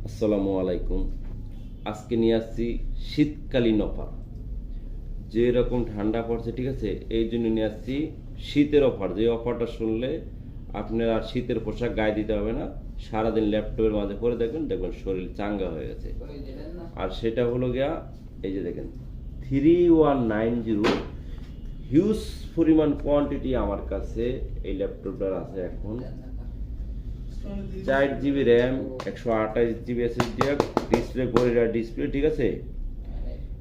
আসসালামু আলাইকুম। আজকে নিয়ে আসছি শীতকালীন অফার। যে রকম ঠান্ডা পড়ছে, ঠিক আছে, এই জন্য নিয়ে আসছি শীতের অফার। যে অফারটা শুনলে আপনার আর শীতের পোশাক গায়ে দিতে হবে না। সারাদিন ল্যাপটপের মাঝে পরে দেখবেন দেখবেন শরীর চাঙ্গা হয়ে গেছে। আর সেটা হলো গিয়া, এই যে দেখেন 3190, হিউজ পরিমাণ কোয়ান্টিটি আমার কাছে এই ল্যাপটপটার আছে। এখন 4 GB RAM, 128 GB SSD, display gorilla display, ঠিক আছে।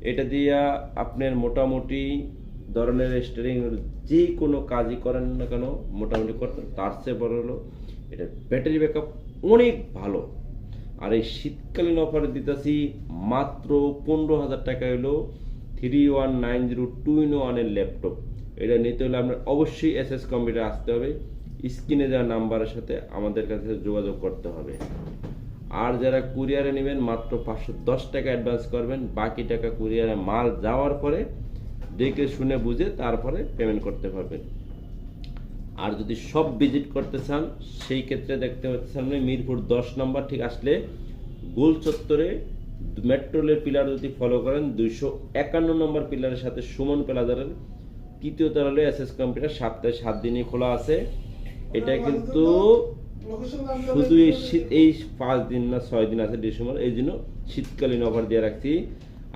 এটা দিয়া আপনার মোটামুটি ধরনের স্টারিং যে কোনো কাজই করেন না কেন মোটামুটি করতে। তার চেয়ে বড় হলো এটা ব্যাটারি ব্যাকআপ অনেক ভালো। আর এই শীতকালীন অফারে দিতেছি মাত্র 15,000 টাকা হলো 3190 2-in-1 এর ল্যাপটপ। এটা নিতে হলে আপনার অবশ্যই এসএস কম্পিউটার আসতে হবে। স্ক্রিনে দেওয়া নাম্বারের সাথে আমাদের কাছে যোগাযোগ করতে হবে। আর যারা কুরিয়ারে নেবেন মাত্র 510 টাকা অ্যাডভান্স করবেন, বাকি টাকা কুরিয়ারে মাল যাওয়ার পরে দেখে শুনে বুঝে তারপরে পেমেন্ট করতে পারবেন। আর যদি সব ভিজিট করতে চান সেই ক্ষেত্রে দেখতে পাচ্ছেন মিরপুর 10 নম্বর ঠিক আসলে গোল চত্বরে মেট্রো রেলের পিলার যদি ফলো করেন 251 নম্বর পিলারের সাথে সুমন প্লাজারের তৃতীয় তলালে এসএস কম্পিউটার সপ্তাহে 7 দিনই খোলা আছে। এটা কিন্তু শুধু এই 5 দিন না 6 দিন আছে ডিসেম্বর, এই জন্য শীতকালীন অফার দিয়ে রাখছি।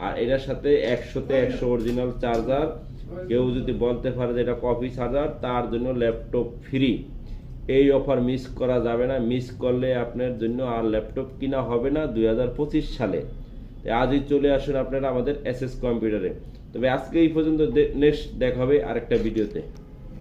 আর এটার সাথে 100-তে 100 অরিজিনাল চার্জার। কেউ যদি বলতে পারে যে এটা কপি চার্জার, তার জন্য ল্যাপটপ ফ্রি। এই অফার মিস করা যাবে না। মিস করলে আপনার জন্য আর ল্যাপটপ কিনা হবে না 2025 সালে। আজই চলে আসুন আপনারা আমাদের এসএস কম্পিউটারে। তবে আজকে এই পর্যন্ত, নেক্সট দেখা হবে আরেকটা ভিডিওতে।